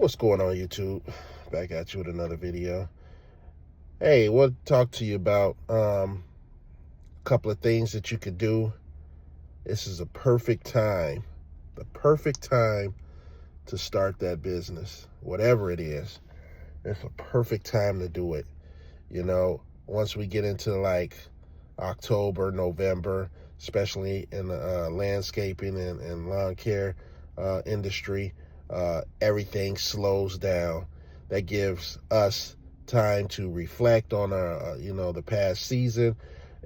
What's going on, YouTube? Back at you with another video. Hey, we'll talk to you about a couple of things that you could do. This is the perfect time to start that business, whatever it is. It's a perfect time to do it. Once we get into like October, November, especially in the landscaping and lawn care industry, everything slows down. That gives us time to reflect on our, the past season,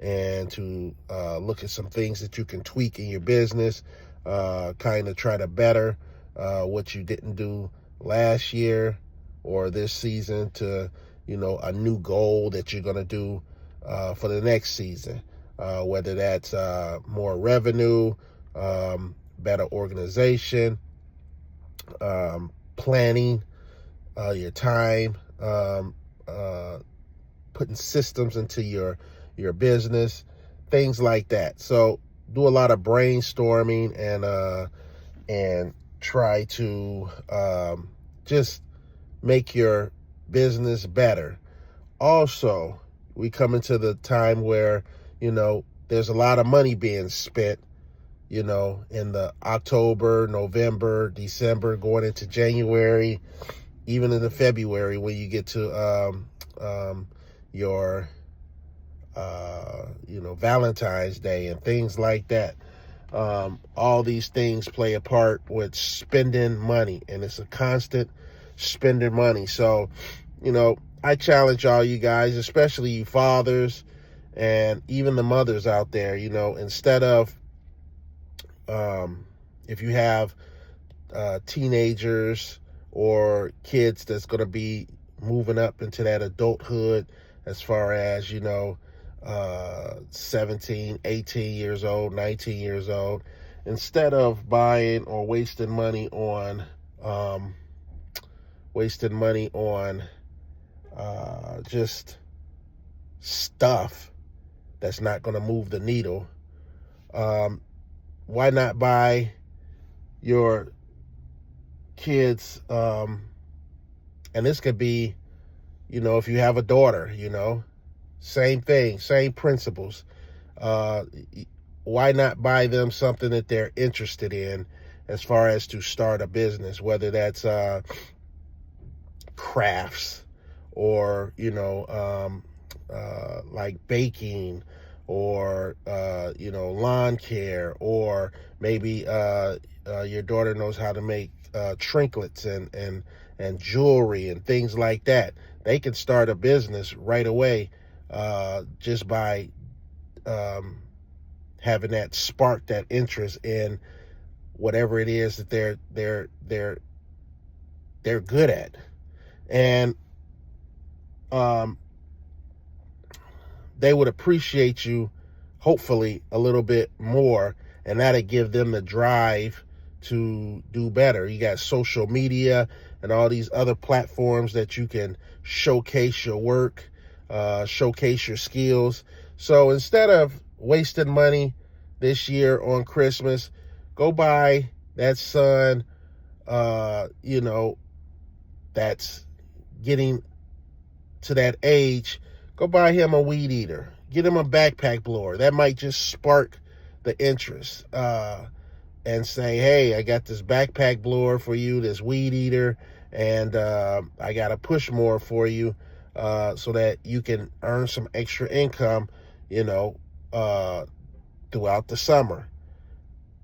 and to look at some things that you can tweak in your business, kind of try to better what you didn't do last year or this season to, a new goal that you're going to do for the next season, whether that's more revenue, better organization, planning your time, putting systems into your business, things like that. So do a lot of brainstorming and try to just make your business better. Also, we come into the time where there's a lot of money being spent, in the October, November, December, going into January, even into February, when you get to your Valentine's Day and things like that. All these things play a part with spending money, and it's a constant spending money. So, I challenge all you guys, especially you fathers and even the mothers out there, instead of, if you have teenagers or kids that's going to be moving up into that adulthood, as far as, 17, 18 years old, 19 years old, instead of buying or wasting money on just stuff that's not going to move the needle, why not buy your kids, and this could be, if you have a daughter, same thing, same principles. Why not buy them something that they're interested in, as far as to start a business, whether that's crafts or, like baking, or, lawn care, or maybe your daughter knows how to make trinkets and jewelry and things like that. They can start a business right away, just by having that spark, that interest in whatever it is that they're good at. And they would appreciate you, hopefully, a little bit more, and that'll give them the drive to do better. You got social media and all these other platforms that you can showcase your work, showcase your skills. So instead of wasting money this year on Christmas, go buy that son, that's getting to that age, go buy him a weed eater. Get him a backpack blower. That might just spark the interest. And say, hey, I got this backpack blower for you, this weed eater, and I got a push more for you, so that you can earn some extra income, throughout the summer.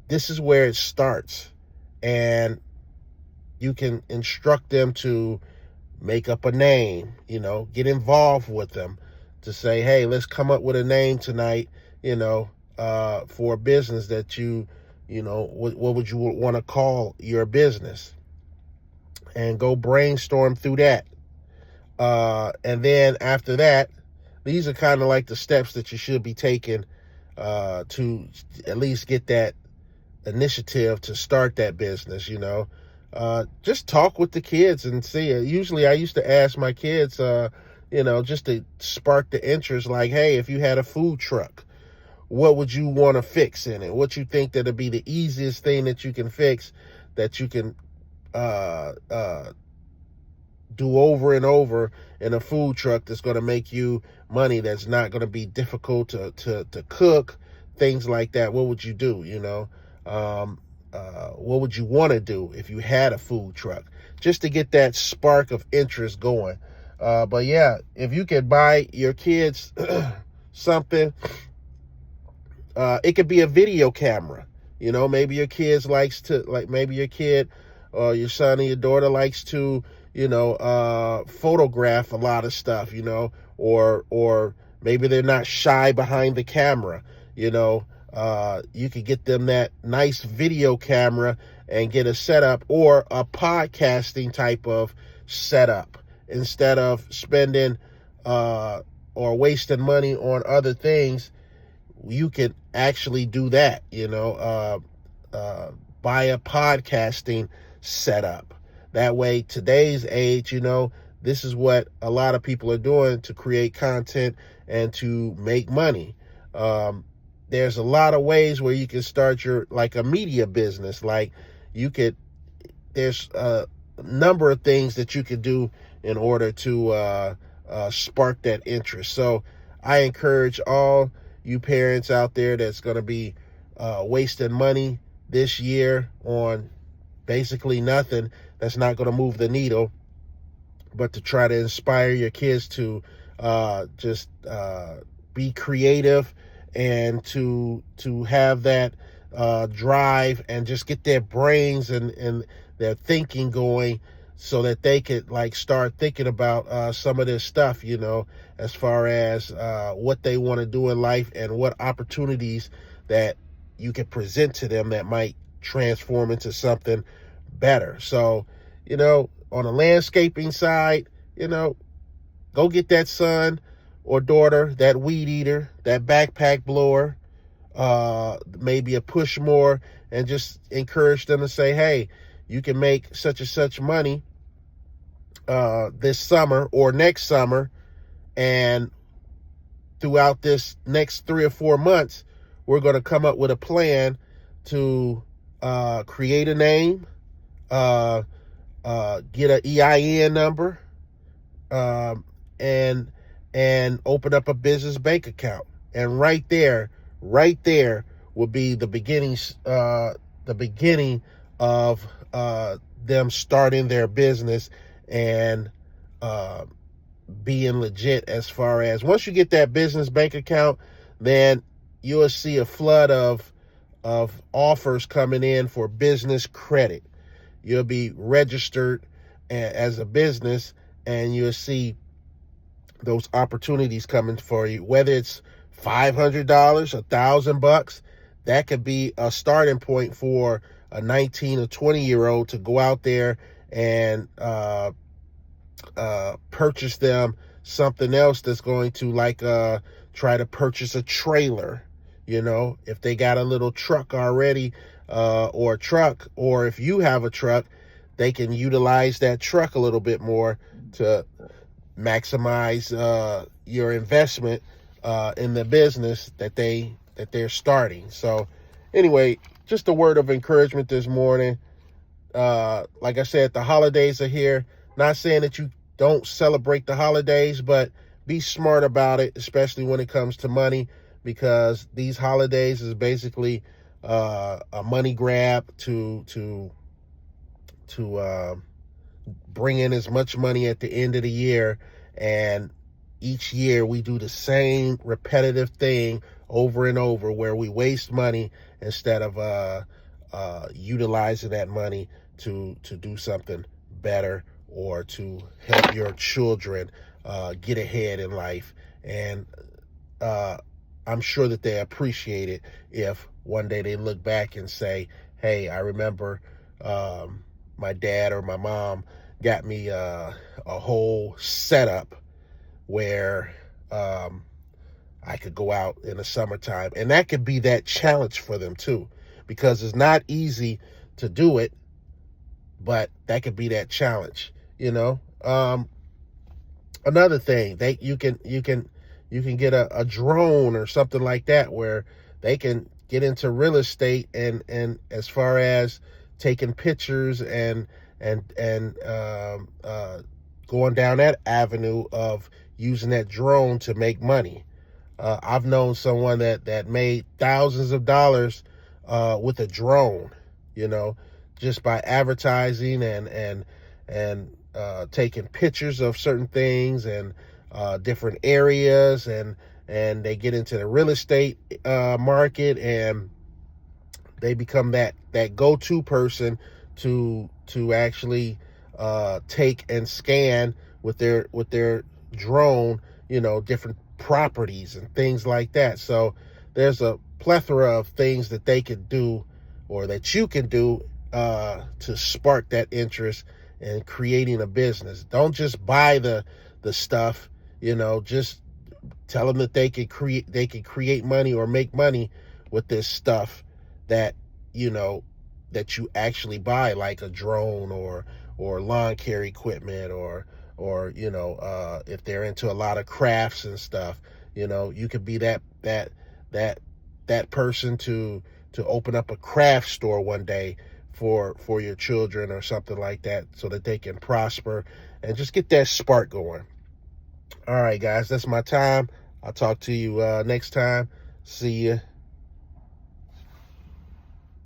This is where it starts. And you can instruct them to make up a name, get involved with them to say, hey, let's come up with a name tonight, for a business that what would you want to call your business? And go brainstorm through that. And then after that, these are kind of like the steps that you should be taking to at least get that initiative to start that business, just talk with the kids and see. Usually I used to ask my kids, just to spark the interest, like, hey, if you had a food truck, what would you want to fix in it? What you think that'll be the easiest thing that you can fix, that you can do over and over in a food truck that's going to make you money, that's not going to be difficult to cook, things like that, what would you do? What would you want to do if you had a food truck, just to get that spark of interest going? But yeah, if you could buy your kids something, it could be a video camera. Maybe your kids likes to, like, maybe your kid or your son or your daughter likes to, photograph a lot of stuff, or maybe they're not shy behind the camera. You could get them that nice video camera and get a setup, or a podcasting type of setup, instead of spending or wasting money on other things. You can actually do that, buy a podcasting setup. That way, today's age, this is what a lot of people are doing to create content and to make money. There's a lot of ways where you can start a media business. There's a number of things that you could do in order to spark that interest. So I encourage all you parents out there that's going to be wasting money this year on basically nothing that's not going to move the needle, but to try to inspire your kids to just be creative, and to have that drive, and just get their brains and their thinking going, so that they could start thinking about some of this stuff, as far as what they want to do in life, and what opportunities that you can present to them that might transform into something better. So, on the landscaping side, go get that son or daughter that weed eater, that backpack blower, maybe a push more, and just encourage them to say, hey, you can make such and such money this summer or next summer, and throughout this next 3 or 4 months, we're going to come up with a plan to create a name, get an EIN number, and open up a business bank account. And right there will be the beginning of them starting their business and being legit. As far as, once you get that business bank account, then you'll see a flood of offers coming in for business credit. You'll be registered as a business, and you'll see those opportunities coming for you, whether it's $500, $1,000. That could be a starting point for a 19 or 20-year-old to go out there and purchase them something else that's going to try to purchase a trailer. If they got a little truck already, or a truck, or if you have a truck, they can utilize that truck a little bit more to maximize your investment in the business that they're starting. So anyway, just a word of encouragement this morning. Like I said, the holidays are here. Not saying that you don't celebrate the holidays, but be smart about it, especially when it comes to money, because these holidays is basically a money grab to bring in as much money at the end of the year. And each year we do the same repetitive thing over and over, where we waste money instead of utilizing that money to do something better, or to help your children get ahead in life. And I'm sure that they appreciate it if one day they look back and say, hey, I remember my dad or my mom got me a whole setup where I could go out in the summertime. And that could be that challenge for them too, because it's not easy to do it, but that could be that challenge, Another thing, you can get a drone or something like that, where they can get into real estate, and as far as taking pictures and going down that avenue of using that drone to make money. I've known someone that made thousands of dollars with a drone, you know, just by advertising and taking pictures of certain things and different areas, and they get into the real estate market, and they become that go-to person to actually take and scan with their drone, you know, different properties and things like that. So there's a plethora of things that they can do, or that you can do, to spark that interest in creating a business. Don't just buy the stuff, you know, just tell them that they can create money or make money with this stuff that, you know, that you actually buy, like a drone or lawn care equipment, or you know, if they're into a lot of crafts and stuff, you know, you could be that person to open up a craft store one day for your children or something like that, so that they can prosper and just get that spark going. All right, guys, that's my time. I'll talk to you next time. See ya.